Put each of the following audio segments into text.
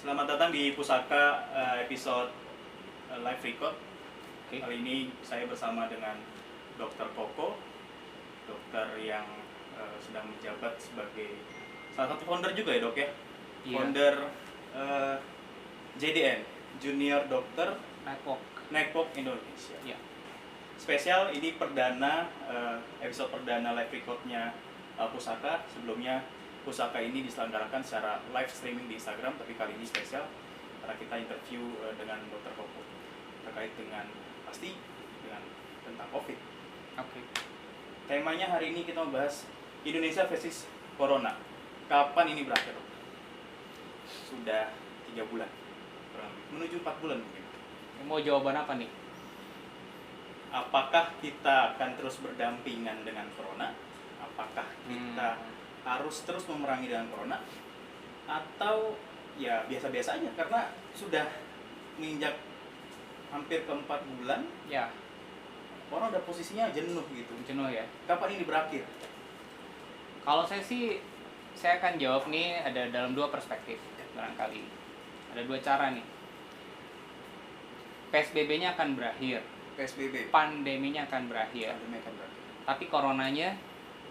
Selamat datang di Pusaka episode live record. Oke. Kali ini saya bersama dengan Dr. Koko, dokter yang sedang menjabat sebagai salah satu founder juga ya dok ya? Iya. Founder JDN, Junior Doctor Network Indonesia. Iya. Spesial ini perdana, episode perdana live recordnya Pusaka. Sebelumnya Pusaka ini diselenggarakan secara live streaming di Instagram, tapi kali ini spesial karena kita interview dengan Dr. Koko terkait dengan tentang COVID. Oke. Temanya hari ini kita membahas Indonesia versus Corona. Kapan ini berakhir? Sudah 3 bulan, kurang lebih. Menuju 4 bulan mungkin. Mau jawaban apa nih? Apakah kita akan terus berdampingan dengan Corona? Apakah kita harus terus memerangi dengan Corona? Atau ya biasa-biasa aja karena sudah menginjak hampir ke 4 bulan, Ya, orang udah posisinya jenuh gitu. jenuh ya. Kapan ini berakhir? Kalau saya akan jawab nih ada dalam 2 perspektif barangkali. Ada 2 cara nih. PSBB-nya akan berakhir, PSBB, pandeminya akan berakhir, pandemi akan berakhir. tapi coronanya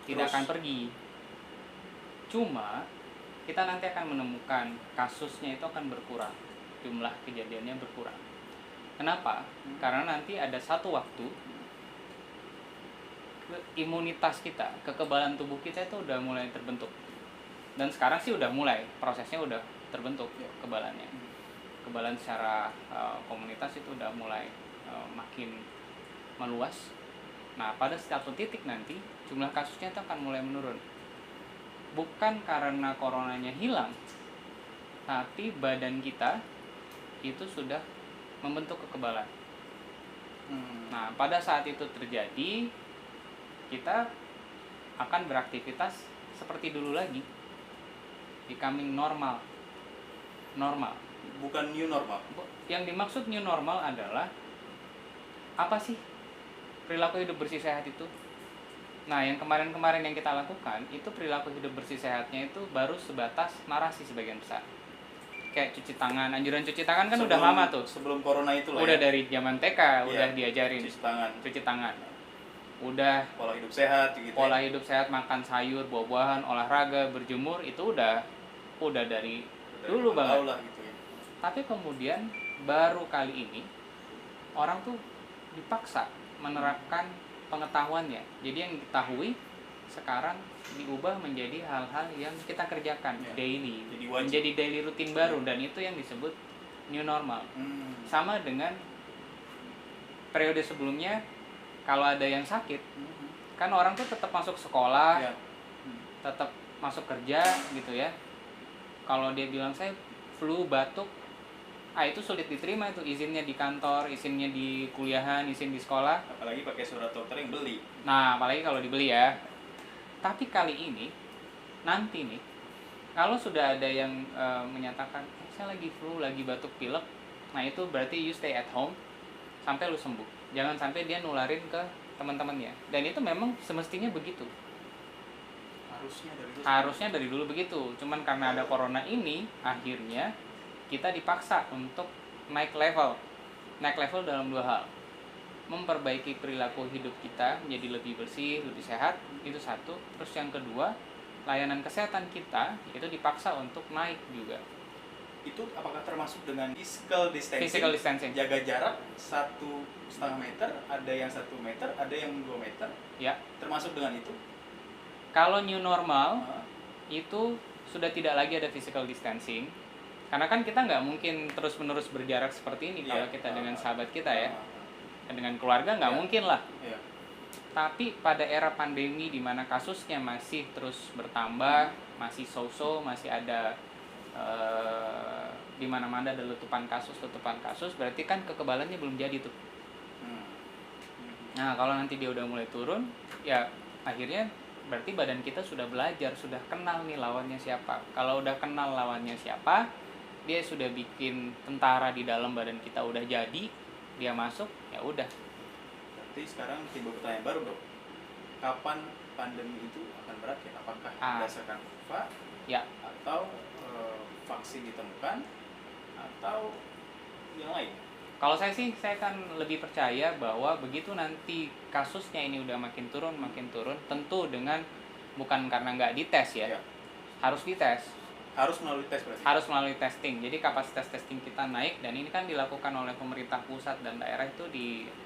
tidak Terus. akan pergi. Cuma kita nanti akan menemukan kasusnya itu akan berkurang, jumlah kejadiannya berkurang. Kenapa? Karena nanti ada satu waktu imunitas kita, kekebalan tubuh kita itu udah mulai terbentuk. Dan sekarang sih udah mulai, prosesnya udah terbentuk kekebalannya. Kekebalan secara komunitas itu udah mulai makin meluas. Nah, pada satu titik nanti jumlah kasusnya itu akan mulai menurun. Bukan karena coronanya hilang, tapi badan kita itu sudah membentuk kekebalan. Nah, pada saat itu terjadi, kita akan beraktivitas seperti dulu lagi. Becoming normal. Bukan new normal. Yang dimaksud new normal adalah apa sih perilaku hidup bersih sehat itu? Nah, yang kemarin-kemarin yang kita lakukan itu perilaku hidup bersih sehatnya itu baru sebatas narasi sebagian besar. Kayak cuci tangan, anjuran cuci tangan kan udah lama tuh. Sebelum Corona itu lah. Udah Ya. dari zaman TK udah diajarin Cuci tangan. Udah Pola hidup sehat gitu. pola hidup sehat, makan sayur, buah-buahan, olahraga, berjemur itu udah dari dulu banget. Lah, gitu ya. Tapi kemudian baru kali ini orang tuh dipaksa menerapkan pengetahuannya. Jadi yang diketahui sekarang diubah menjadi hal-hal yang kita kerjakan daily, Jadi wajib. menjadi daily rutin baru, dan itu yang disebut new normal. Sama dengan periode sebelumnya, kalau ada yang sakit, kan orang tuh tetap masuk sekolah, Ya. tetap masuk kerja gitu ya. Kalau dia bilang saya flu, batuk, itu sulit diterima, itu izinnya di kantor, izinnya di kuliahan, izin di sekolah. Apalagi pakai surat dokter yang beli. Nah, apalagi kalau dibeli ya. Tapi kali ini, nanti nih, kalau sudah ada yang menyatakan, saya lagi flu, lagi batuk pilek, nah itu berarti you stay at home sampai lu sembuh. Jangan sampai dia nularin ke teman-temannya. Dan itu memang semestinya begitu. Harusnya dari dulu begitu. Cuman karena ada corona ini, akhirnya kita dipaksa untuk naik level. Naik level dalam 2 hal. Memperbaiki perilaku hidup kita menjadi lebih bersih, lebih sehat, itu satu. Terus yang kedua, layanan kesehatan kita itu dipaksa untuk naik juga. Itu apakah termasuk dengan physical distancing? Jaga jarak 1,5 meter, ada yang 1 meter, ada yang 2 meter. Ya. Termasuk dengan itu? Kalau new normal itu sudah tidak lagi ada physical distancing. Karena kan kita nggak mungkin terus-menerus berjarak seperti ini kalau kita dengan sahabat kita ya. Dengan keluarga nggak mungkin lah. Tapi pada era pandemi di mana kasusnya masih terus bertambah, masih so-so, masih ada di mana-mana ada letupan kasus, berarti kan kekebalannya belum jadi tuh. Nah, kalau nanti dia udah mulai turun, ya akhirnya berarti badan kita sudah belajar, sudah kenal nih lawannya siapa. Kalau udah kenal lawannya siapa, dia sudah bikin tentara di dalam badan kita udah jadi, dia masuk, ya udah. Berarti sekarang timbul pertanyaan baru dok. Kapan pandemi itu akan berakhir? Apakah berdasarkan kurva ya atau vaksin ditemukan atau yang lain? Kalau saya sih, saya kan lebih percaya bahwa begitu nanti kasusnya ini udah makin turun, tentu dengan bukan karena nggak dites ya, Ya. harus dites, Harus melalui tes berarti? harus melalui testing. Jadi kapasitas testing kita naik, dan ini kan dilakukan oleh pemerintah pusat dan daerah itu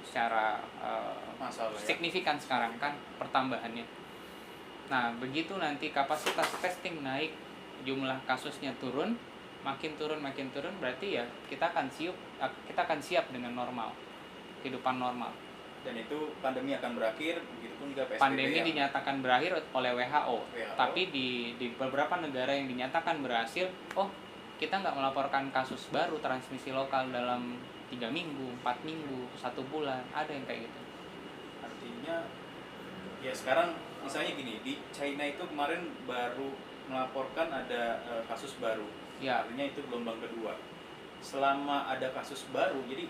secara Masalah ya. signifikan sekarang kan pertambahannya. Nah, begitu nanti kapasitas testing naik, jumlah kasusnya turun, makin turun, berarti ya kita akan siap dengan normal, kehidupan normal. Dan itu pandemi akan berakhir, begitupun juga PSBB. Pandemi dinyatakan berakhir oleh WHO. WHO. Tapi di beberapa negara yang dinyatakan berhasil, kita nggak melaporkan kasus baru transmisi lokal dalam 3 minggu, 4 minggu, 1 bulan, ada yang kayak gitu. Artinya ya sekarang misalnya gini, di China itu kemarin baru melaporkan ada kasus baru. Ya. Artinya itu gelombang kedua. Selama ada kasus baru, jadi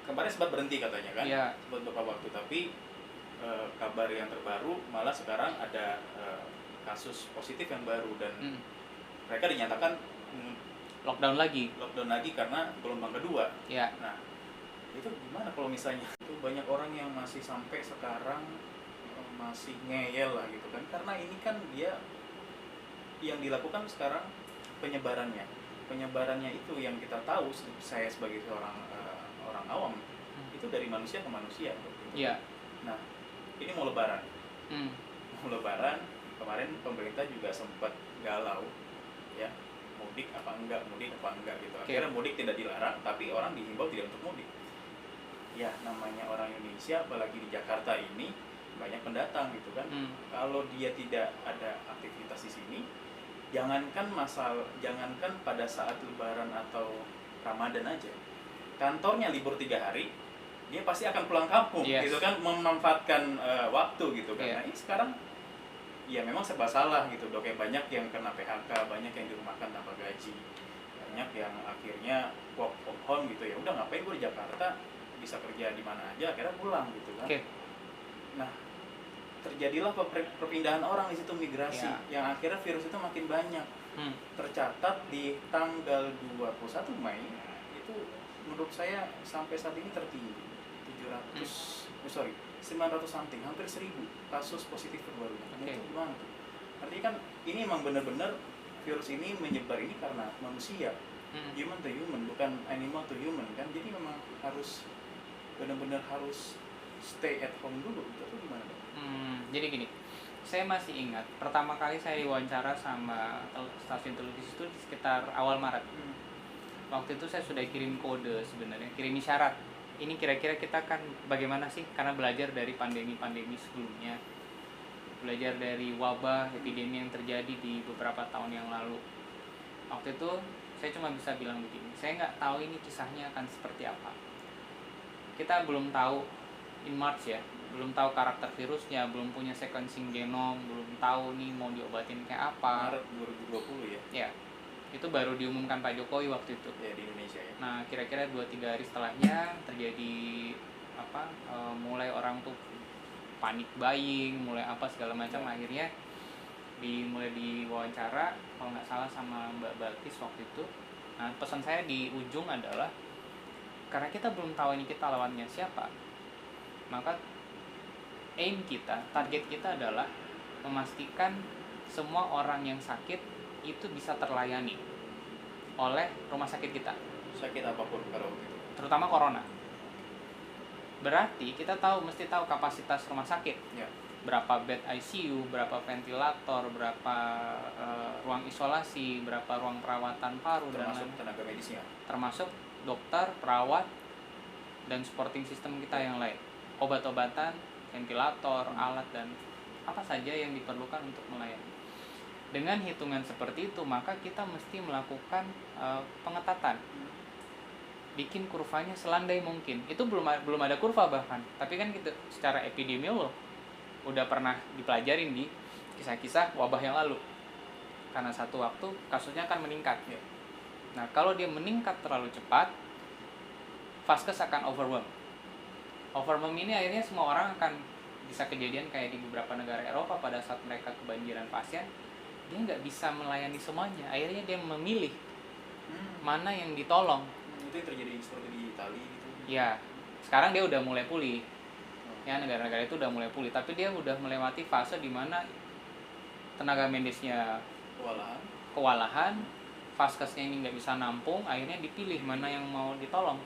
kemarin sempat berhenti katanya kan, ya. Sempat beberapa waktu, tapi kabar yang terbaru malah sekarang ada kasus positif yang baru, dan mereka dinyatakan lockdown lagi karena gelombang kedua. Ya. Nah, itu gimana kalau misalnya itu banyak orang yang masih sampai sekarang masih ngeyel lah gitu kan, karena ini kan dia yang dilakukan sekarang penyebarannya itu yang kita tahu, saya sebagai seorang orang awam itu dari manusia ke manusia gitu. Iya. Nah, ini mau lebaran kemarin pemerintah juga sempat galau ya, mudik apa enggak gitu. Akhirnya mudik tidak dilarang, tapi orang dihimbau tidak untuk mudik. Ya, namanya orang Indonesia, apalagi di Jakarta ini banyak pendatang gitu kan. Kalau dia tidak ada aktivitas di sini, jangankan pada saat lebaran atau Ramadan aja, kantornya libur 3 hari, dia pasti akan pulang kampung. Yes. Gitu kan, memanfaatkan waktu gitu kan. Yeah. Nah, ini sekarang ya memang serba salah gitu dok, ya banyak yang kena PHK, banyak yang dirumahkan tanpa gaji, banyak yang akhirnya work from home gitu, ya udah ngapain gue di Jakarta, bisa kerja di mana aja, akhirnya pulang gitu kan. Nah, terjadilah perpindahan orang di situ, migrasi, yang akhirnya virus itu makin banyak. Tercatat di tanggal 21 Mei itu menurut saya sampai saat ini tertinggi, 900 something, hampir 1000 kasus positif terbaru. Itu gimana tuh? Artinya kan ini emang benar-benar virus ini menyebar ini karena manusia, human to human, bukan animal to human kan. Jadi memang harus benar-benar harus stay at home dulu. Itu tuh gimana tuh? Jadi gini, saya masih ingat pertama kali saya diwawancara sama stasiun televisi itu di sekitar awal Maret. Waktu itu saya sudah kirim kode sebenarnya, kirim isyarat. Ini kira-kira kita kan bagaimana sih, karena belajar dari pandemi-pandemi sebelumnya, belajar dari wabah, epidemi yang terjadi di beberapa tahun yang lalu. Waktu itu saya cuma bisa bilang begini, saya nggak tahu ini kisahnya akan seperti apa. Kita belum tahu in March ya, belum tahu karakter virusnya, belum punya sequencing genom, belum tahu nih mau diobatin kayak apa. Maret 2020 ya? Ya, itu baru diumumkan Pak Jokowi waktu itu. Ya, di Indonesia ya. Nah, kira-kira 2-3 hari setelahnya terjadi mulai orang tuh panik buying, mulai apa segala macam. Akhirnya mulai diwawancara kalau nggak salah sama Mbak Balkis waktu itu. Nah, pesan saya di ujung adalah karena kita belum tahu ini kita lawannya siapa, maka target kita adalah memastikan semua orang yang sakit itu bisa terlayani oleh rumah sakit kita. Sakit apapun kalau gitu. Terutama corona. Berarti kita mesti tahu kapasitas rumah sakit. Ya. Berapa bed ICU, berapa ventilator, berapa ruang isolasi, berapa ruang perawatan paru, termasuk tenaga medisnya. Termasuk dokter, perawat, dan supporting system kita yang lain. Obat-obatan, ventilator, alat, dan apa saja yang diperlukan untuk melayani. Dengan hitungan seperti itu, maka kita mesti melakukan pengetatan. Bikin kurvanya selandai mungkin. Itu belum ada kurva bahkan. Tapi kan kita secara epidemiolog udah pernah dipelajarin di kisah-kisah wabah yang lalu. Karena satu waktu kasusnya akan meningkat. Ya. Nah, kalau dia meningkat terlalu cepat, vaskes akan overwhelm. Overwhelm ini akhirnya semua orang akan bisa kejadian kayak di beberapa negara Eropa pada saat mereka kebanjiran pasien, dia nggak bisa melayani semuanya. Akhirnya dia memilih mana yang ditolong. Itu yang terjadi seperti di Italia gitu. Ya, sekarang dia udah mulai pulih. Ya, negara-negara itu udah mulai pulih, tapi dia udah melewati fase di mana tenaga medisnya kewalahan, vaskesnya ini nggak bisa nampung, akhirnya dipilih mana yang mau ditolong.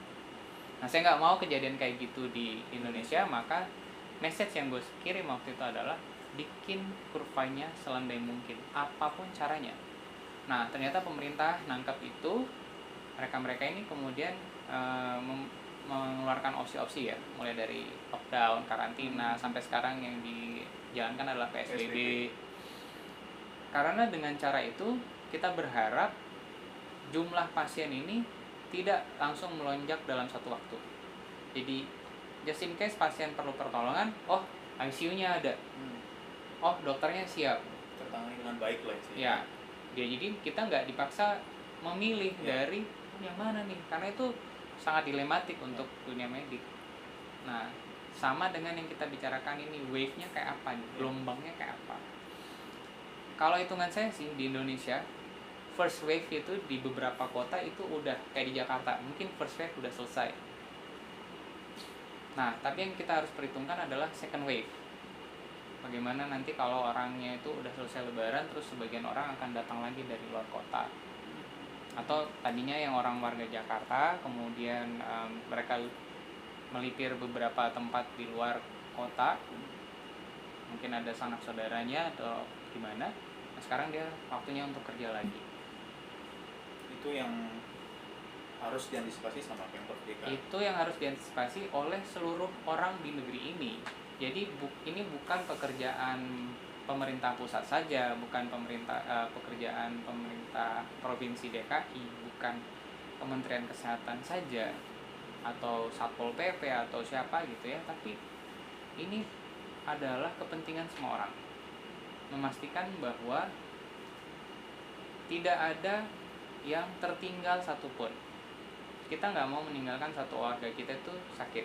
Nah, saya nggak mau kejadian kayak gitu di Indonesia, maka message yang gue kirim waktu itu adalah bikin kurvanya selandai mungkin, apapun caranya. Nah, ternyata pemerintah nangkap itu, mereka ini kemudian mengeluarkan opsi-opsi ya, mulai dari lockdown, karantina, sampai sekarang yang dijalankan adalah PSBB. Karena dengan cara itu kita berharap jumlah pasien ini tidak langsung melonjak dalam satu waktu. Jadi just in case pasien perlu pertolongan, oh ICU-nya ada, oh dokternya siap, tertangani dengan baik lah sih. Ya, jadi kita nggak dipaksa memilih dari yang mana nih, karena itu sangat dilematik untuk dunia medik. Nah, sama dengan yang kita bicarakan ini, wave-nya kayak apa nih, gelombangnya kayak apa. Kalau hitungan saya sih di Indonesia, first wave itu di beberapa kota itu udah kayak di Jakarta, mungkin first wave udah selesai. Nah, tapi yang kita harus perhitungkan adalah second wave. Bagaimana nanti kalau orangnya itu udah selesai lebaran, terus sebagian orang akan datang lagi dari luar kota. Atau tadinya yang orang warga Jakarta, kemudian mereka melipir beberapa tempat di luar kota, mungkin ada sanak saudaranya atau gimana. Nah, sekarang dia waktunya untuk kerja lagi. Itu yang harus diantisipasi sama Pemprov DKI. Itu yang harus diantisipasi oleh seluruh orang di negeri ini. Jadi ini bukan pekerjaan pemerintah pusat saja, bukan pekerjaan pemerintah provinsi DKI, bukan Kementerian Kesehatan saja atau Satpol PP atau siapa gitu ya, tapi ini adalah kepentingan semua orang. Memastikan bahwa tidak ada yang tertinggal satupun. Kita nggak mau meninggalkan satu warga kita itu sakit.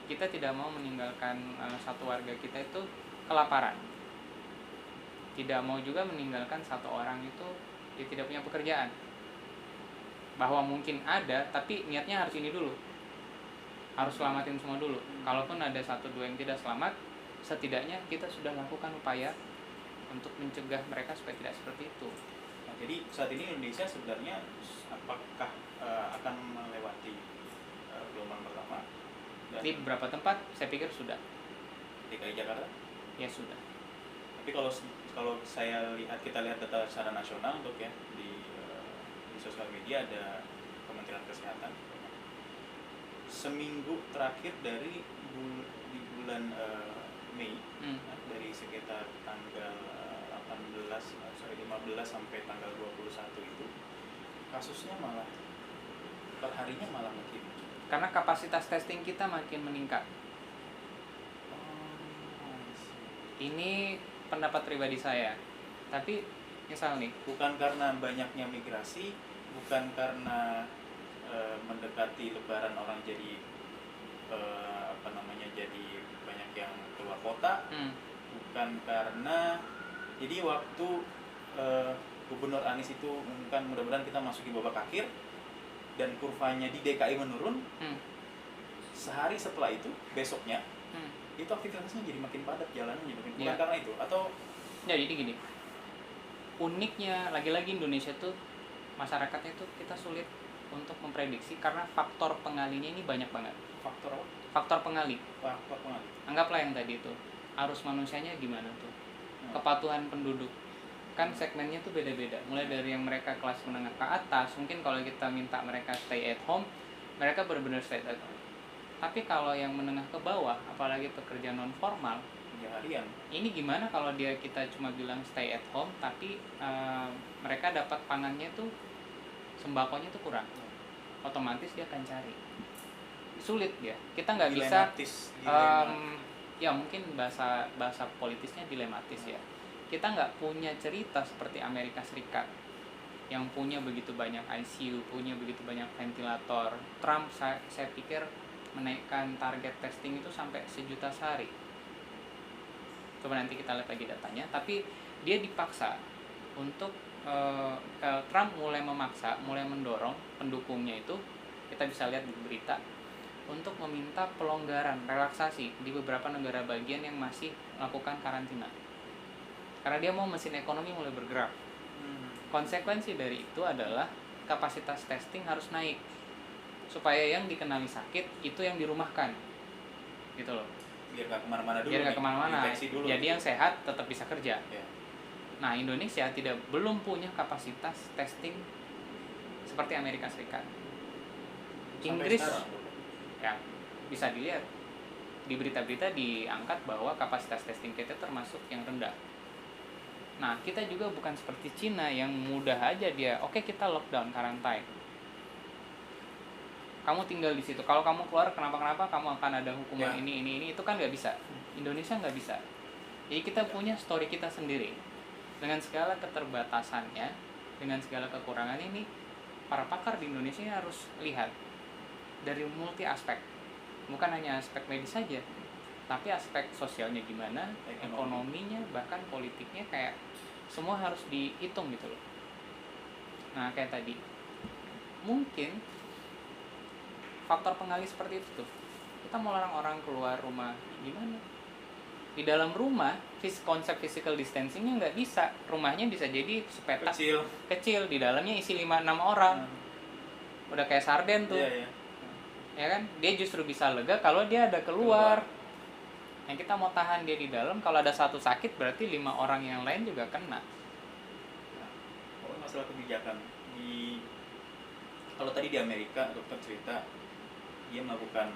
Kita tidak mau meninggalkan satu warga kita itu kelaparan. Tidak mau juga meninggalkan satu orang itu dia tidak punya pekerjaan. Bahwa mungkin ada, tapi niatnya harus ini dulu. Harus selamatin semua dulu. Kalaupun ada 1-2 yang tidak selamat, setidaknya kita sudah lakukan upaya untuk mencegah mereka supaya tidak seperti itu. Nah, jadi saat ini Indonesia sebenarnya apakah akan melewati gelombang pertama? Di beberapa tempat saya pikir sudah. DKI Jakarta? Ya sudah. Tapi kalau kita lihat data secara nasional untuk ya di sosial media ada Kementerian Kesehatan. Seminggu terakhir di bulan Mei, dari sekitar tanggal 15 sampai tanggal 21 itu kasusnya malah perharinya malah makin. Karena kapasitas testing kita makin meningkat. Ini pendapat pribadi saya. Tapi misal nih, bukan karena banyaknya migrasi, bukan karena mendekati lebaran orang jadi jadi banyak yang keluar kota, bukan karena jadi waktu Gubernur Anies itu mengumumkan mudah-mudahan kita masuki babak akhir dan kurvanya di DKI menurun, sehari setelah itu besoknya itu aktivitasnya jadi makin padat, jalannya jadi makin bukan karena itu atau ya. Jadi gini, uniknya lagi-lagi Indonesia tuh masyarakatnya tuh kita sulit untuk memprediksi karena faktor pengalinya ini banyak banget. Faktor apa? Faktor pengali. Faktor pengali. Anggaplah yang tadi itu arus manusianya gimana tuh, kepatuhan penduduk kan segmennya tuh beda-beda, mulai dari yang mereka kelas menengah ke atas, mungkin kalau kita minta mereka stay at home, mereka benar-benar stay at home. Tapi kalau yang menengah ke bawah, apalagi pekerja non formal, harian, ini gimana kalau kita cuma bilang stay at home, tapi mereka dapat pangannya tuh, sembakonya tuh kurang, otomatis dia akan cari, sulit dia. Kita nggak bisa, ya mungkin bahasa politisnya dilematis ya. Kita nggak punya cerita seperti Amerika Serikat yang punya begitu banyak ICU, punya begitu banyak ventilator. Trump saya pikir menaikkan target testing itu sampai 1 juta sehari. Coba nanti kita lihat lagi datanya. Tapi dia dipaksa untuk Trump mulai memaksa, mulai mendorong pendukungnya itu, kita bisa lihat di berita, untuk meminta pelonggaran, relaksasi di beberapa negara bagian yang masih melakukan karantina. Karena dia mau mesin ekonomi mulai bergerak. Konsekuensi dari itu adalah kapasitas testing harus naik, supaya yang dikenali sakit itu yang dirumahkan, gitu loh. Biar nggak kemana-mana dulu. Biar nggak kemana-mana. Dulu. Jadi yang sehat tetap bisa kerja. Ya. Nah, Indonesia belum punya kapasitas testing seperti Amerika Serikat. Sampai Inggris sekarang. ya bisa dilihat di berita-berita diangkat bahwa kapasitas testing kita termasuk yang rendah. Nah, kita juga bukan seperti Cina yang mudah aja dia, oke, kita lockdown, karantina. Kamu tinggal di situ. Kalau kamu keluar kenapa-kenapa, kamu akan ada hukuman Ya. ini. Itu kan nggak bisa. Indonesia nggak bisa. Jadi kita punya story kita sendiri. Dengan segala keterbatasannya, dengan segala kekurangan ini, para pakar di Indonesia harus lihat dari multi aspek. Bukan hanya aspek medis saja, tapi aspek sosialnya gimana, ekonominya, bahkan politiknya, kayak semua harus dihitung gitu loh. Nah, kayak tadi, mungkin faktor pengalih seperti itu tuh, kita mau larang orang keluar rumah gimana? Di dalam rumah, konsep physical distancingnya nggak bisa. Rumahnya bisa jadi sepetak kecil, di dalamnya isi 5-6 orang. Udah kayak sarden tuh. Iya. Ya kan? Dia justru bisa lega kalau dia ada keluar. Yang kita mau tahan dia di dalam, kalau ada satu sakit berarti 5 orang yang lain juga kena. Nah, masalah kebijakan kalau tadi di Amerika dokter cerita dia melakukan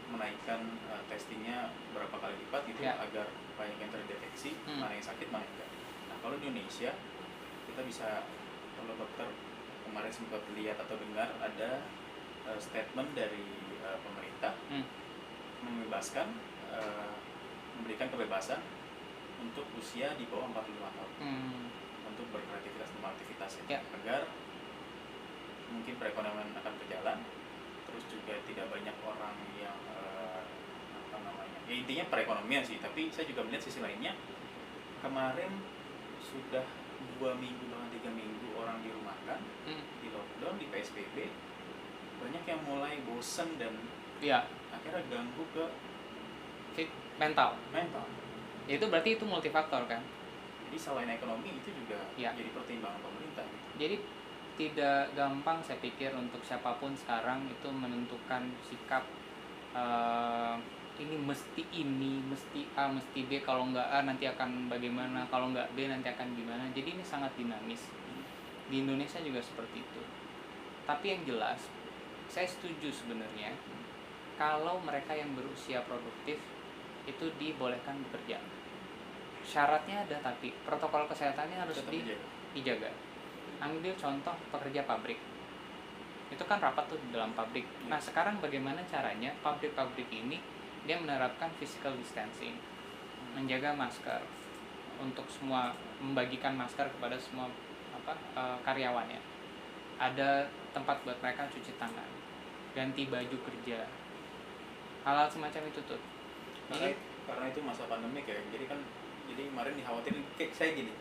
menaikkan testingnya berapa kali lipat gitu Ya. agar banyak yang terdeteksi, mana yang sakit, mana yang enggak. Nah, kalau di Indonesia kita bisa, kalau dokter kemarin sempat lihat atau dengar ada statement dari pemerintah membebaskan, memberikan kebebasan untuk usia di bawah 45 tahun untuk berkreativitas dan aktivitas Ya. agar mungkin perekonomian akan berjalan, terus juga tidak banyak orang yang ya intinya perekonomian sih. Tapi saya juga melihat sisi lainnya, kemarin sudah 2 minggu bahkan 3 minggu orang dirumahkan, di lockdown, di PSBB, banyak yang mulai bosen dan akhirnya ganggu ke mental. Ya, itu berarti itu multifaktor kan. Jadi selain ekonomi itu juga jadi pertimbangan pemerintah gitu. Jadi tidak gampang saya pikir untuk siapapun sekarang itu menentukan sikap ini mesti A, mesti B, kalau nggak A nanti akan bagaimana, kalau nggak B nanti akan gimana. Jadi ini sangat dinamis. Di Indonesia juga seperti itu. Tapi yang jelas, saya setuju sebenarnya kalau mereka yang berusia produktif itu dibolehkan bekerja. Syaratnya ada, tapi protokol kesehatannya harus dijaga. Ambil contoh pekerja pabrik, itu kan rapat tuh di dalam pabrik. Nah, sekarang bagaimana caranya pabrik-pabrik ini dia menerapkan physical distancing, menjaga masker untuk semua, membagikan masker kepada semua karyawannya. Ada tempat buat mereka cuci tangan, ganti baju kerja, hal-hal semacam itu tuh. Karena itu masa pandemik ya, jadi kemarin dikhawatirin kayak saya gini.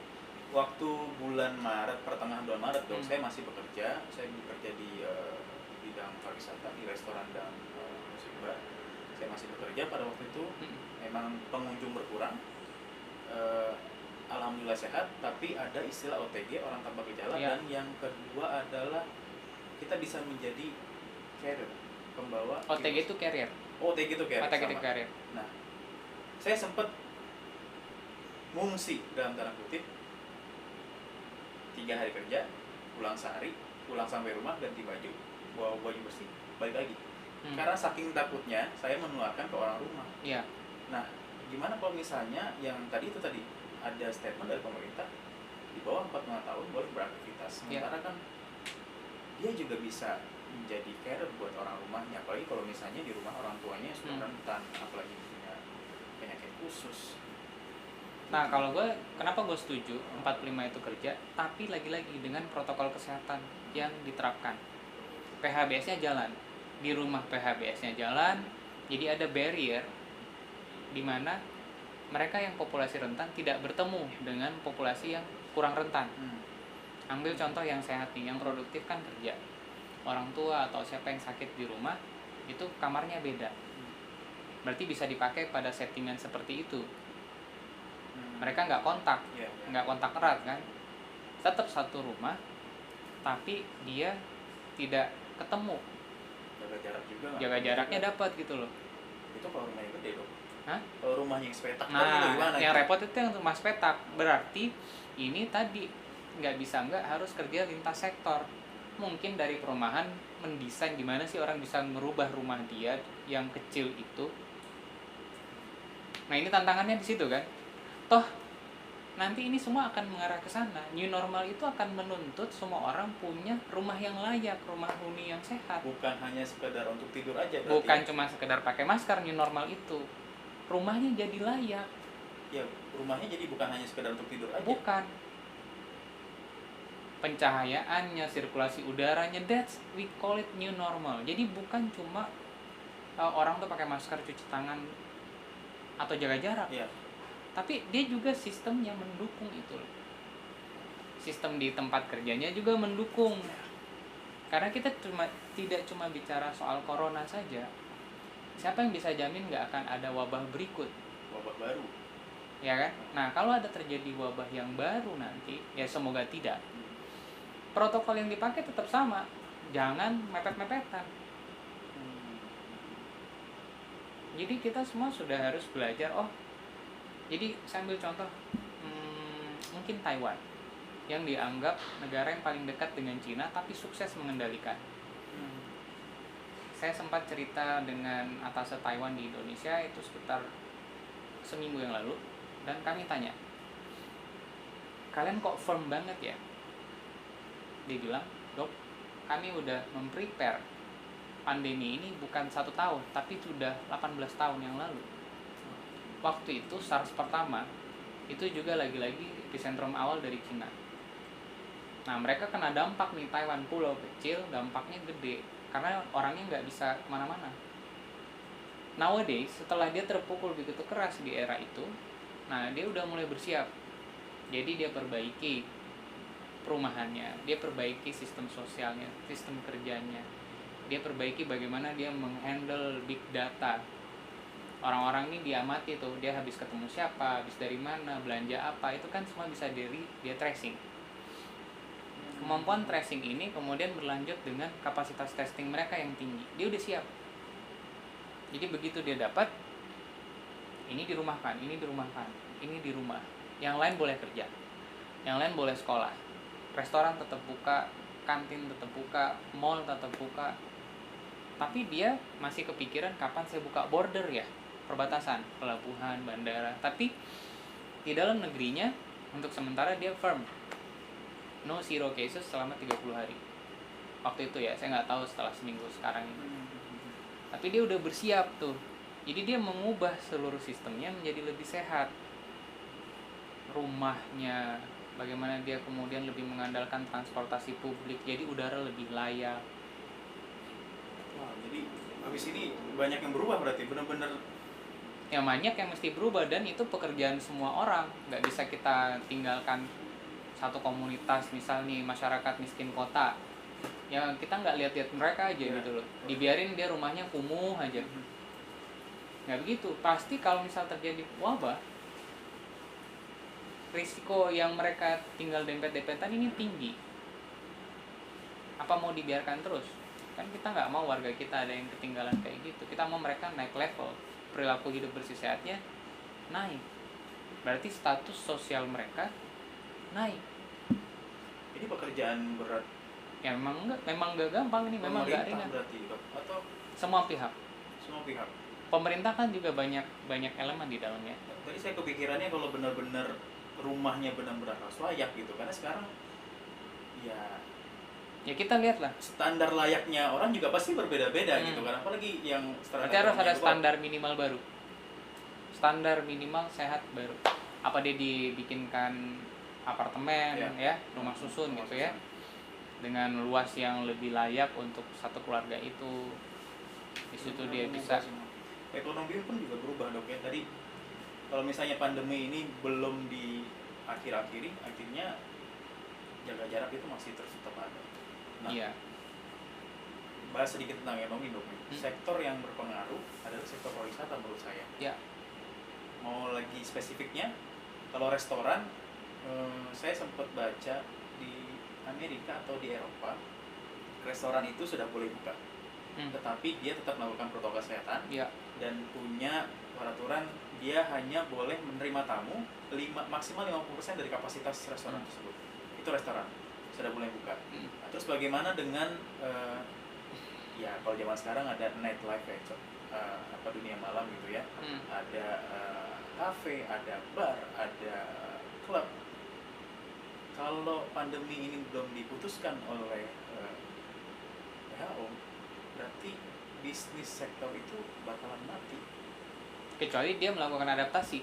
Waktu bulan Maret, pertengahan bulan Maret dong, saya masih bekerja. Saya bekerja di bidang pariwisata, di restoran dan musik bar. Saya masih bekerja pada waktu itu. Memang pengunjung berkurang. Alhamdulillah sehat, tapi ada istilah OTG, orang tanpa gejala. Dan yang kedua adalah kita bisa menjadi carrier, pembawa. OTG itu carrier. OTG itu carrier. Nah, saya sempat ngungsi dalam tanda kutip 3 hari kerja, pulang sehari, pulang sampai rumah, ganti baju, bawa baju bersih, balik lagi. Karena saking takutnya saya menularkan ke orang rumah. Nah, gimana kalau misalnya yang tadi ada statement dari pemerintah di bawah 45 tahun boleh beraktivitas, sementara kan dia juga bisa menjadi carer buat orang rumahnya, apalagi kalau misalnya di rumah orang tuanya sudah rentan, apalagi punya penyakit khusus. Nah, kalau kenapa gue setuju 45 itu kerja, tapi lagi-lagi dengan protokol kesehatan yang diterapkan. PHBS-nya jalan, di rumah PHBS-nya jalan, jadi ada barrier di mana mereka yang populasi rentan tidak bertemu dengan populasi yang kurang rentan. Ambil contoh yang sehat nih, yang produktif kan kerja. Orang tua atau siapa yang sakit di rumah itu kamarnya beda. Berarti bisa dipakai pada settingan seperti itu. Mereka nggak kontak, nggak kontak erat kan, tetap satu rumah, tapi dia tidak ketemu. Jaga jarak juga. Jaga jaraknya dapat gitu loh. Itu kalau rumahnya gede dong. Hah? Kalau rumahnya yang sepetak Nah, gimana? yang repot itu yang rumah sepetak. Berarti ini tadi nggak bisa nggak harus kerja lintas sektor. Mungkin dari perumahan mendesain gimana sih orang bisa merubah rumah dia yang kecil itu. Nah ini tantangannya di situ kan. Toh nanti ini semua akan mengarah ke sana. New normal itu akan menuntut semua orang punya rumah yang layak, rumah huni yang sehat. Bukan hanya sekedar untuk tidur aja berarti. Bukan cuma sekedar pakai masker. New normal itu rumahnya jadi layak. Ya, rumahnya jadi bukan hanya sekedar untuk tidur aja. Bukan. Pencahayaannya, sirkulasi udaranya, that's we call it new normal. Jadi bukan cuma orang tuh pakai masker, cuci tangan atau jaga jarak. Iya. Tapi dia juga sistemnya mendukung itu loh. Sistem di tempat kerjanya juga mendukung. Karena kita tidak cuma bicara soal corona saja. Siapa yang bisa jamin nggak akan ada wabah berikut? Wabah baru. Ya kan? Nah kalau ada terjadi wabah yang baru nanti, ya semoga tidak. Protokol yang dipakai tetap sama. Jangan mepet-mepetan. Jadi kita semua sudah harus belajar. Oh, jadi saya ambil contoh mungkin Taiwan yang dianggap negara yang paling dekat dengan Cina tapi sukses mengendalikan. Saya sempat cerita dengan atase Taiwan di Indonesia itu sekitar seminggu yang lalu dan kami tanya, kalian kok firm banget ya? Dia bilang, dok, kami udah memprepare pandemi ini bukan 1 tahun tapi sudah 18 tahun yang lalu. Waktu itu SARS pertama itu juga lagi-lagi epicentrum awal dari Cina. Nah mereka kena dampak nih, Taiwan pulau kecil dampaknya gede karena orangnya nggak bisa kemana-mana. Nowadays setelah dia terpukul begitu keras di era itu, nah dia udah mulai bersiap. Jadi dia perbaiki perumahannya, dia perbaiki sistem sosialnya, sistem kerjanya, dia perbaiki bagaimana dia menghandle big data. Orang-orang ini diamati tuh, dia habis ketemu siapa, habis dari mana, belanja apa, itu kan semua bisa dia tracing. Kemampuan tracing ini kemudian berlanjut dengan kapasitas testing mereka yang tinggi. Dia udah siap. Jadi begitu dia dapat, ini dirumahkan, ini dirumahkan, ini di rumah. Yang lain boleh kerja, yang lain boleh sekolah, restoran tetap buka, kantin tetap buka, mall tetap buka. Tapi dia masih kepikiran kapan saya buka border ya, perbatasan, pelabuhan, bandara. Tapi di dalam negerinya untuk sementara dia firm no zero cases selama 30 hari. Waktu itu ya, saya nggak tahu setelah seminggu sekarang ini. Tapi dia udah bersiap tuh. Jadi dia mengubah seluruh sistemnya menjadi lebih sehat. Rumahnya, bagaimana dia kemudian lebih mengandalkan transportasi publik, jadi udara lebih layak. Wah, jadi habis ini banyak yang berubah berarti, benar-benar. Ya banyak yang mesti berubah dan itu pekerjaan semua orang. Nggak bisa kita tinggalkan satu komunitas, misal nih masyarakat miskin kota. Ya kita nggak lihat-lihat mereka aja gitu loh. Dibiarin dia rumahnya kumuh aja. Nggak begitu. Pasti kalau misal terjadi wabah, risiko yang mereka tinggal dempet-dempetan ini tinggi. Apa mau dibiarkan terus? Kan kita nggak mau warga kita ada yang ketinggalan kayak gitu. Kita mau mereka naik level, perilaku hidup bersih sehatnya naik. Berarti status sosial mereka naik. Ini pekerjaan berat. Ya memang enggak gampang ini, memang enggak ringan. Berarti atau semua pihak. Semua pihak. Pemerintah kan juga banyak elemen di dalamnya. Tadi saya kepikirannya kalau benar-benar rumahnya benar-benar harus layak gitu, karena sekarang ya kita lihatlah standar layaknya orang juga pasti berbeda-beda gitu kan, apalagi yang berarti harus ada standar minimal baru, standar minimal sehat baru. Apa dia dibikinkan apartemen ya rumah susun gitu ya, dengan luas yang lebih layak untuk satu keluarga itu. Di situ dia bisa. Ekonomi pun juga berubah dok ya. Tadi kalau misalnya pandemi ini belum di akhir-akhiri, akhirnya jaga jarak itu masih terus tetap ada. Nah, Iya. bahas sedikit tentang ekonomi dong. Sektor yang berpengaruh adalah sektor pariwisata menurut saya. Ya. Mau lagi spesifiknya, kalau restoran, saya sempat baca di Amerika atau di Eropa, restoran itu sudah boleh buka, tetapi dia tetap melakukan protokol kesehatan. Ya. Dan punya peraturan dia hanya boleh menerima tamu maksimal 50% dari kapasitas restoran tersebut. Itu restoran sudah boleh buka. Nah, terus bagaimana dengan ya kalau zaman sekarang ada nightlife ya, dunia malam gitu ya. Ada kafe, ada bar, ada klub. Kalau pandemi ini belum diputuskan oleh WHO, berarti bisnis sektor itu bakalan mati. Kecuali dia melakukan adaptasi.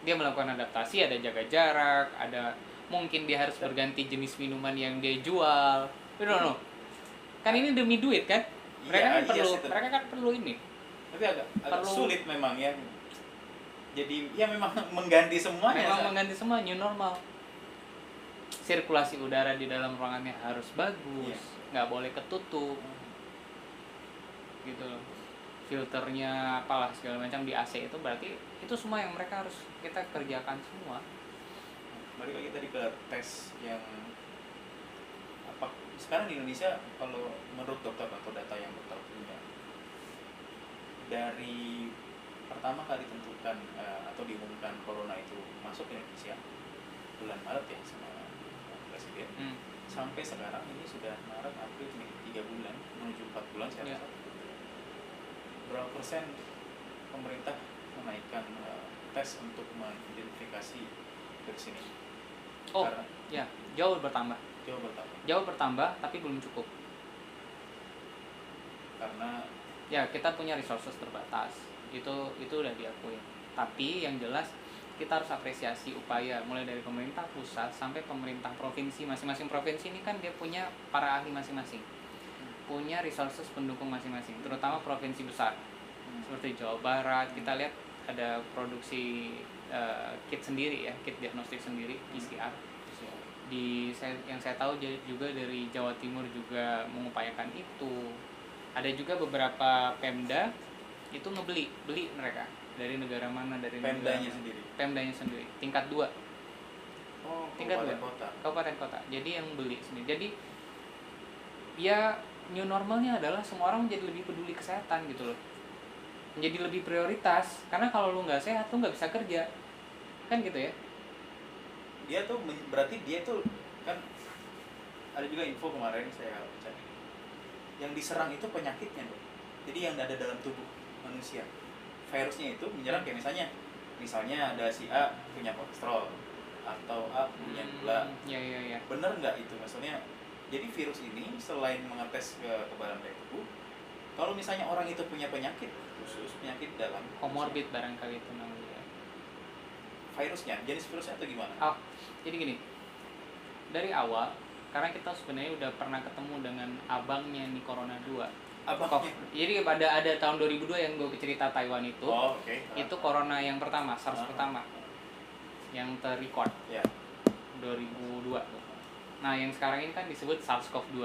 Dia melakukan adaptasi, ada jaga jarak, ada mungkin dia harus berganti jenis minuman yang dia jual. No. Kan ini demi duit kan? Mereka kan perlu ini. Tapi agak sulit memang ya. Jadi ya memang mengganti semuanya. Memang mengganti semua, new normal. Sirkulasi udara di dalam ruangannya harus bagus, nggak boleh ketutup. Gitu loh. Filternya apalah segala macam di AC itu, berarti itu semua yang mereka harus kita kerjakan semua. Balik lagi tadi ke tes yang apa sekarang di Indonesia, kalau menurut dokter atau data yang dokter punya, dari pertama kali ditentukan atau diumumkan corona itu masuk ke Indonesia bulan Maret ya sama Presiden, sampai sekarang ini sudah Maret, April, Mei, 3 bulan menuju 4 bulan saya rasa. Berapa persen pemerintah menaikkan tes untuk mengidentifikasi virus ini? Jauh bertambah. Jauh bertambah, tapi belum cukup. Karena ya kita punya resources terbatas. Itu udah diakui. Tapi yang jelas kita harus apresiasi upaya mulai dari pemerintah pusat sampai pemerintah provinsi. Masing-masing provinsi ini kan dia punya para ahli masing-masing. Punya resources pendukung masing-masing, terutama provinsi besar seperti Jawa Barat. Kita lihat ada produksi kit sendiri ya, kit diagnostik sendiri, PCR. Yang saya tahu juga dari Jawa Timur juga mengupayakan itu. Ada juga beberapa Pemda itu beli mereka dari negara mana, dari Pemdanya sendiri tingkat 2. Tingkat 2 kabupaten kota. Jadi yang beli sendiri. Jadi ya new normalnya adalah semua orang menjadi lebih peduli kesehatan gitu loh, menjadi lebih prioritas. Karena kalau lu nggak sehat lu nggak bisa kerja kan gitu ya. Berarti dia tuh kan ada juga info kemarin saya baca, yang diserang itu penyakitnya dong. Jadi yang ada dalam tubuh manusia, virusnya itu menyerang. Kayak misalnya ada si A punya kolesterol atau A punya gula. Iya. Bener nggak itu maksudnya? Jadi virus ini selain mengetes kekebalan dari tubuh, kalau misalnya orang itu punya penyakit khusus, penyakit dalam komorbid barangkali itu namanya. Virusnya, jenis virusnya atau gimana? Jadi gini, dari awal, karena kita sebenarnya udah pernah ketemu dengan abangnya nih Corona 2. Abangnya? Jadi ada tahun 2002 yang gue cerita Taiwan itu. Itu Corona yang pertama, SARS pertama yang terrecord 2002 tuh. Nah yang sekarang ini kan disebut SARS-CoV-2,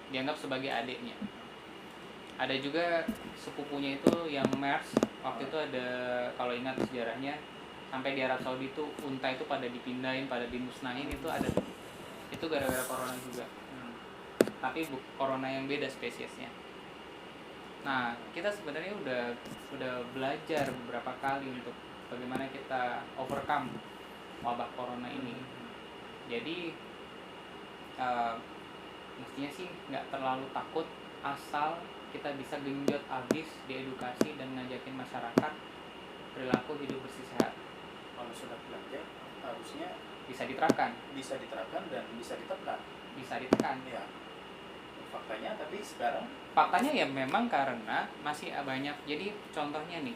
dianggap sebagai adiknya. Ada juga sepupunya itu yang MERS. Waktu itu ada, kalau ingat sejarahnya, sampai di Arab Saudi itu unta itu pada dipindahin, pada dimusnahin, itu ada. Itu gara-gara corona juga. Tapi corona yang beda spesiesnya. Nah kita sebenarnya udah belajar beberapa kali untuk bagaimana kita overcome wabah corona ini. Jadi mestinya sih nggak terlalu takut, asal kita bisa genjot abis di edukasi dan ngajakin masyarakat perilaku hidup bersih sehat. Kalau sudah belajar harusnya bisa diterapkan dan bisa ditekan ya faktanya. Tapi sekarang faktanya ya memang karena masih banyak. Jadi contohnya nih,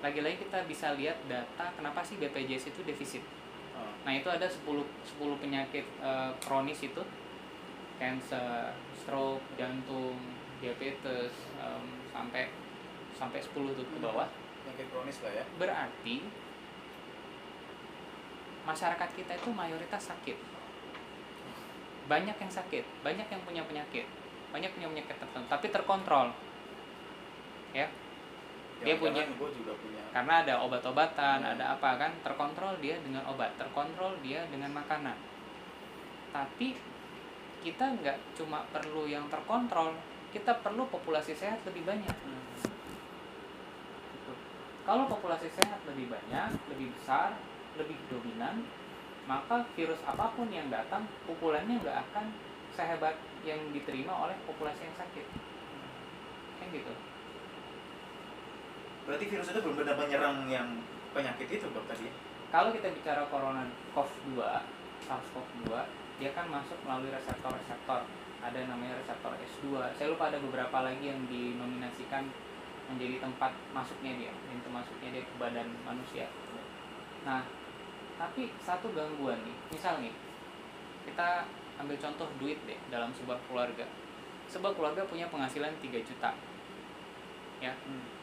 lagi-lagi kita bisa lihat data kenapa sih BPJS itu defisit. Nah itu ada 10 penyakit kronis itu, cancer, stroke, jantung, diabetes, sampai 10 tuh ke bawah. Penyakit kronis lah ya. Berarti masyarakat kita itu mayoritas sakit. Banyak yang sakit, banyak yang punya penyakit, banyak punya penyakit tertentu, tapi terkontrol. Ya, dia punya, gue juga punya. karena ada obat-obatan, ada apa kan, terkontrol dia dengan obat, terkontrol dia dengan makanan. Tapi kita nggak cuma perlu yang terkontrol, kita perlu populasi sehat lebih banyak. Kalau populasi sehat lebih banyak, lebih besar, lebih dominan, maka virus apapun yang datang, pukulannya nggak akan sehebat yang diterima oleh populasi yang sakit. Kan gitu. Berarti virus itu belum benar menyerang yang penyakit itu Bang tadi? Kalau kita bicara corona COV-2, SARS-CoV-2, dia kan masuk melalui reseptor-reseptor. Ada namanya reseptor S2. Saya lupa ada beberapa lagi yang dinominasikan menjadi tempat masuknya dia, pintu masuknya dia ke badan manusia. Nah, tapi satu gangguan nih, misal nih, kita ambil contoh duit deh dalam sebuah keluarga. Sebuah keluarga punya penghasilan 3 juta. Ya.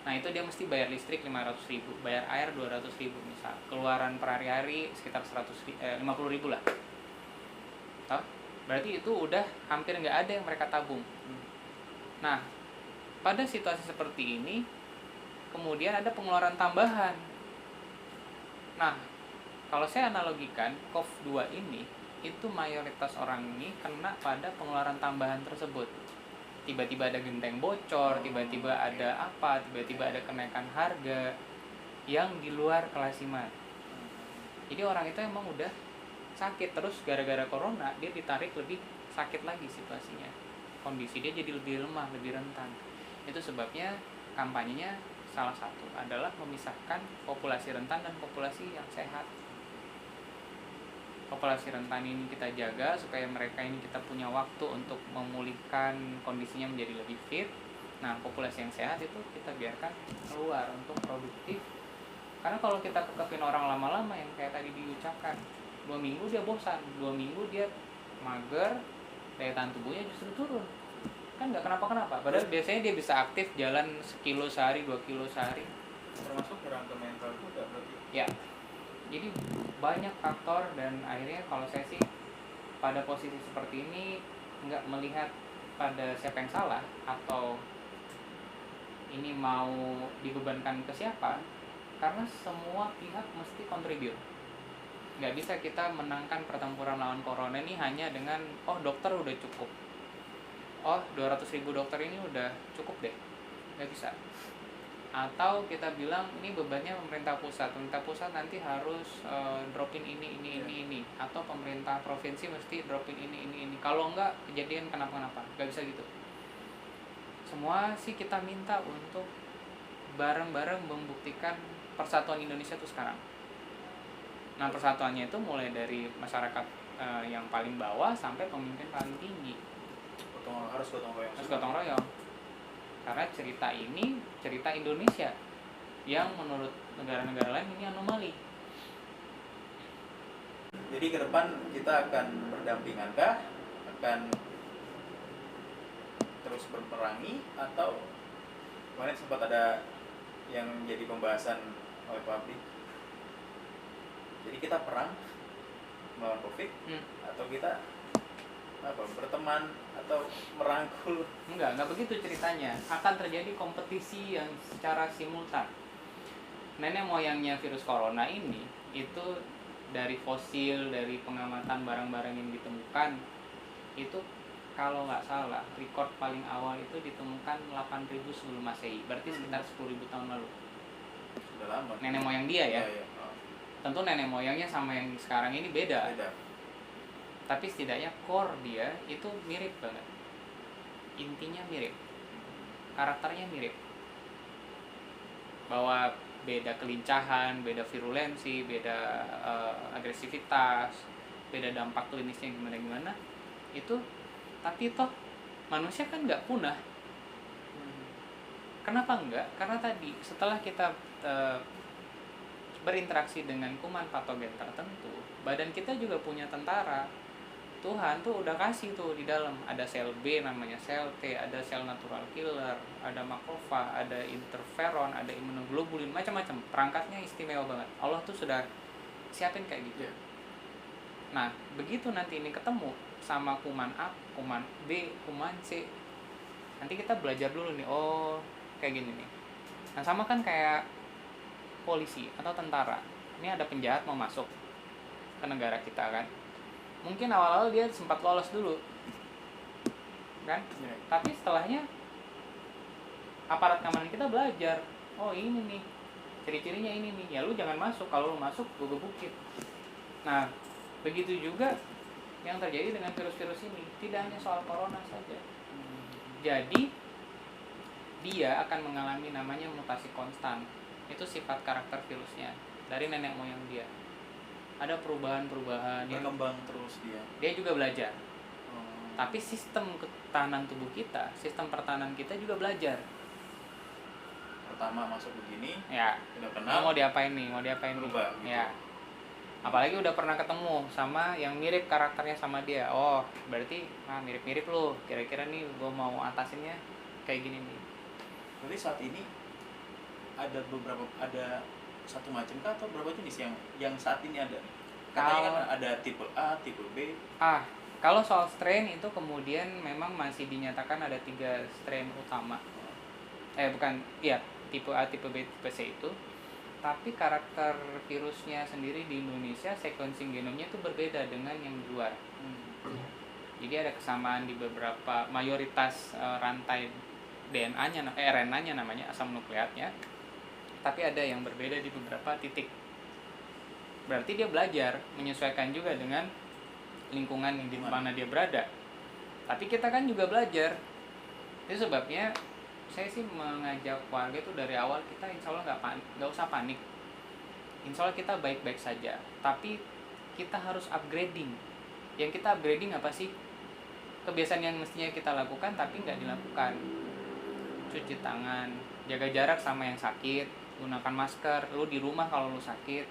Nah, itu dia mesti bayar listrik 500.000, bayar air 200.000 misal. Keluaran per hari sekitar 50.000 lah. Toh? Berarti itu udah hampir nggak ada yang mereka tabung. Nah, pada situasi seperti ini, kemudian ada pengeluaran tambahan. Nah, kalau saya analogikan, COV-2 ini, itu mayoritas orang ini kena pada pengeluaran tambahan tersebut. Tiba-tiba ada genteng bocor, tiba-tiba ada apa, tiba-tiba ada kenaikan harga yang di luar kelasiman. Jadi orang itu emang udah sakit, terus gara-gara corona, dia ditarik lebih sakit lagi situasinya. Kondisi dia jadi lebih lemah, lebih rentan. Itu sebabnya kampanyenya salah satu adalah memisahkan populasi rentan dan populasi yang sehat. Populasi rentan ini kita jaga supaya mereka ini kita punya waktu untuk memulihkan kondisinya menjadi lebih fit. Nah, populasi yang sehat itu kita biarkan keluar untuk produktif. Karena kalau kita kekepin orang lama-lama yang kayak tadi diucapkan, 2 minggu dia bosan, 2 minggu dia mager, daya tahan tubuhnya justru turun. Kan nggak kenapa-kenapa, padahal biasanya dia bisa aktif jalan 1 kilo sehari, 2 kilo sehari. Termasuk nyerang ke mental juga berarti? Ya, jadi banyak faktor dan akhirnya kalau saya sih pada posisi seperti ini nggak melihat pada siapa yang salah atau ini mau dibebankan ke siapa, karena semua pihak mesti kontribut. Nggak bisa kita menangkan pertempuran lawan corona ini hanya dengan dokter udah cukup, 200.000 dokter ini udah cukup deh, nggak bisa. Atau kita bilang ini bebannya pemerintah pusat nanti harus dropin ini, atau pemerintah provinsi mesti dropin ini. Kalau enggak kejadian kenapa-kenapa, nggak bisa gitu. Semua sih kita minta untuk bareng-bareng membuktikan persatuan Indonesia tuh sekarang. Nah, persatuannya itu mulai dari masyarakat yang paling bawah sampai pemimpin paling tinggi. Harus gotong royong. Karena cerita ini cerita Indonesia yang menurut negara-negara lain ini anomali. Jadi ke depan kita akan berdampingankah, akan terus berperangi, atau kemarin sempat ada yang jadi pembahasan oleh publik, jadi kita perang melawan COVID atau kita berteman atau merangkul? Enggak begitu ceritanya. Akan terjadi kompetisi yang secara simultan. Nenek moyangnya virus corona ini itu dari fosil, dari pengamatan barang-barang yang ditemukan, itu kalau nggak salah rekor paling awal itu ditemukan 8.000 sebelum Masehi, berarti sekitar 10.000 tahun lalu. Sudah lama. Nenek moyang dia ya. Tentu nenek moyangnya sama yang sekarang ini beda. Tapi setidaknya core dia itu mirip banget. Intinya mirip. Karakternya mirip. Bahwa beda kelincahan, beda virulensi, beda agresivitas, beda dampak klinisnya gimana-gimana. Itu, tapi toh manusia kan nggak punah. Kenapa enggak? Karena tadi setelah kita berinteraksi dengan kuman patogen tertentu, badan kita juga punya tentara. Tuhan tuh udah kasih tuh di dalam, ada sel B namanya sel T, ada sel natural killer, ada makrofag, ada interferon, ada imunoglobulin, macam-macam. Perangkatnya istimewa banget. Allah tuh sudah siapin kayak gitu. Nah, begitu nanti ini ketemu sama kuman A, kuman B, kuman C, nanti kita belajar dulu nih, oh kayak gini nih. Nah, sama kan kayak polisi atau tentara. Ini ada penjahat mau masuk ke negara kita kan. Mungkin awal-awal dia sempat lolos dulu, kan? Ya. Tapi setelahnya aparat keamanan kita belajar, oh ini nih, ciri-cirinya ini nih, ya lu jangan masuk, kalau lu masuk gue gebukin. Nah, begitu juga yang terjadi dengan virus-virus ini, tidak hanya soal corona saja. Jadi dia akan mengalami namanya mutasi konstan. Itu sifat karakter virusnya dari nenek moyang dia. Ada perubahan-perubahan yang Berkembang terus dia. dia juga belajar. Oh. Tapi sistem ketahanan tubuh kita, sistem pertahanan kita juga belajar. Pertama masuk begini, Ya, udah lu kenal, mau diapain nih, mau diapain nih. berubah gitu. Ya. Apalagi udah pernah ketemu sama yang mirip karakternya sama dia. Oh, berarti mirip-mirip lu. Kira-kira nih gue mau atasinnya kayak gini nih. Berarti saat ini ada satu macam kah atau berapa jenis yang saat ini ada? Katanya kan ada tipe A, tipe B. Kalau soal strain itu kemudian memang masih dinyatakan ada 3 strain utama. Tipe A, tipe B, tipe C itu. Tapi karakter virusnya sendiri di Indonesia, sequencing genomnya itu berbeda dengan yang di luar. Jadi ada kesamaan di beberapa mayoritas rantai DNA-nya, RNA-nya namanya, asam nukleatnya. Tapi ada yang berbeda di beberapa titik. Berarti dia belajar menyesuaikan juga dengan lingkungan yang di mana dia berada. Tapi kita kan juga belajar. Itu sebabnya saya sih mengajak keluarga itu dari awal, kita insya Allah nggak usah panik. Insya Allah kita baik-baik saja. Tapi kita harus upgrading. Yang kita upgrading apa sih? Kebiasaan yang mestinya kita lakukan tapi nggak dilakukan. Cuci tangan, jaga jarak sama yang sakit, gunakan masker. Lu di rumah kalau lu sakit,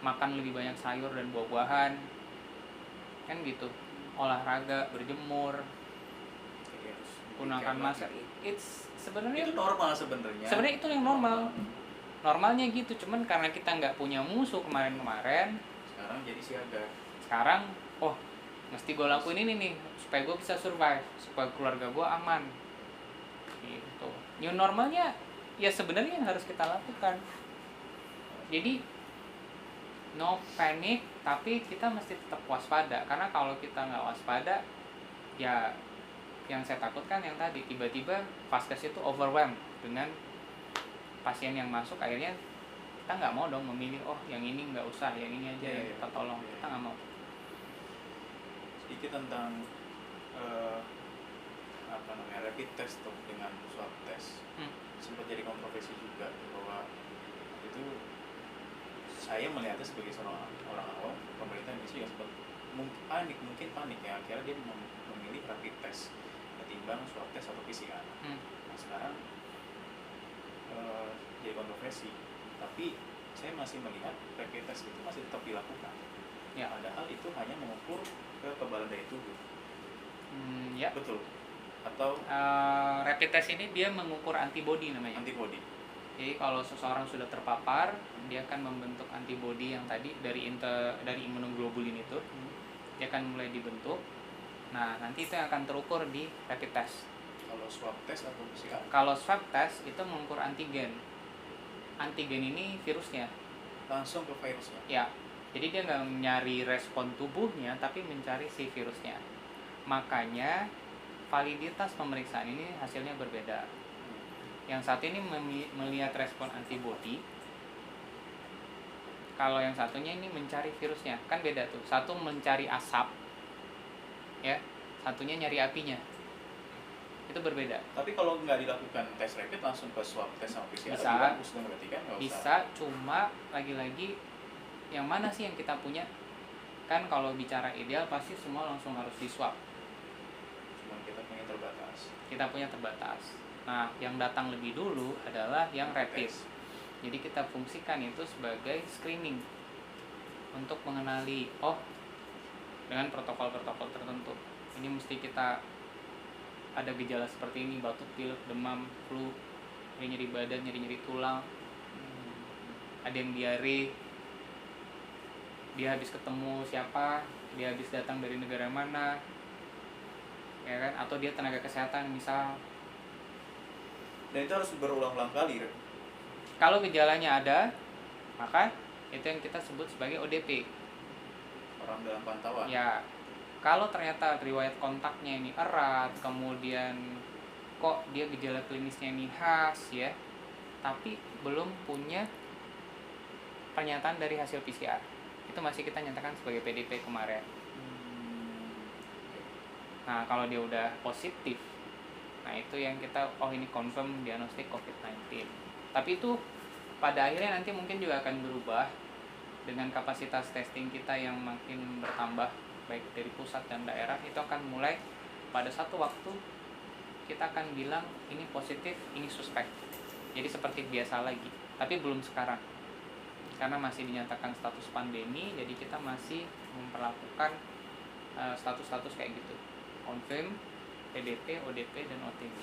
makan lebih banyak sayur dan buah-buahan, kan gitu. Olahraga, berjemur, gunakan masker. Sebenarnya itu normal sebenarnya. Sebenarnya itu yang normal. Normalnya gitu, cuman karena kita nggak punya musuh kemarin-kemarin. Sekarang jadi siaga. Sekarang, mesti gue lakuin ini nih supaya gue bisa survive, supaya keluarga gue aman. Gitu. New normalnya ya sebenarnya yang harus kita lakukan. Jadi no panic, tapi kita mesti tetap waspada. Karena kalau kita nggak waspada, ya yang saya takutkan yang tadi, tiba-tiba vaskes itu overwhelmed dengan pasien yang masuk, akhirnya kita nggak mau dong memilih, yang ini nggak usah, yang ini aja yang kita tolong. Kita nggak mau. Sedikit tentang rapid test tuh dengan swab test. Sempat jadi kontroversi juga bahwa itu, saya melihatnya sebagai seorang orang awam, pemerintah Indonesia juga sempat mungkin panik ya, akhirnya dia memilih rapid test ketimbang swab test atau PCR. Nah sekarang jadi kontroversi, tapi saya masih melihat rapid test itu masih tetap dilakukan. Ya, padahal itu hanya mengukur kekebalan dari tubuh. Ya. Betul. Atau rapid test ini dia mengukur antibody namanya. Antibody. Jadi kalau seseorang sudah terpapar, dia akan membentuk antibody yang tadi dari imunoglobulin itu. Dia akan mulai dibentuk. Nah, nanti itu yang akan terukur di rapid test. Kalau swab test atau PCR? Kalau swab test itu mengukur antigen. Antigen ini virusnya. Langsung ke virusnya? Ya. Jadi dia nggak mencari respon tubuhnya, tapi mencari si virusnya. Makanya validitas pemeriksaan ini hasilnya berbeda. Yang satu ini melihat respon antibody. Kalau yang satunya ini mencari virusnya, kan beda tuh. Satu mencari asap, ya. Satunya nyari apinya. Itu berbeda. Tapi kalau nggak dilakukan tes rapid, langsung ke swab test sama PCR? Bisa. Bagus dong berarti kan? Bisa, cuma lagi-lagi yang mana sih yang kita punya? Kan kalau bicara ideal pasti semua langsung harus di swab. Cuma kita punya terbatas. Kita punya terbatas. Nah, yang datang lebih dulu adalah yang rapid. Jadi kita fungsikan itu sebagai screening untuk mengenali, dengan protokol-protokol tertentu. Ini mesti kita ada gejala seperti ini, batuk pilek, demam, flu, nyeri badan, nyeri tulang, ada yang diare, dia habis ketemu siapa, dia habis datang dari negara mana, ya kan, atau dia tenaga kesehatan misal. Dan itu harus berulang-ulang kali, Ren. Kalau gejalanya ada, maka itu yang kita sebut sebagai ODP. Orang dalam pantauan. Ya, kalau ternyata riwayat kontaknya ini erat, kemudian kok dia gejala klinisnya ini khas ya, tapi belum punya pernyataan dari hasil PCR, itu masih kita nyatakan sebagai PDP kemarin. Nah, kalau dia udah positif, nah itu yang kita, oh ini confirm diagnostik COVID-19. Tapi itu pada akhirnya nanti mungkin juga akan berubah dengan kapasitas testing kita yang makin bertambah, baik dari pusat dan daerah. Itu akan mulai pada satu waktu kita akan bilang ini positif, ini suspek. Jadi seperti biasa lagi, tapi belum sekarang. Karena masih dinyatakan status pandemi, jadi kita masih memperlakukan status-status kayak gitu. Confirm, PDP, ODP, dan OTG.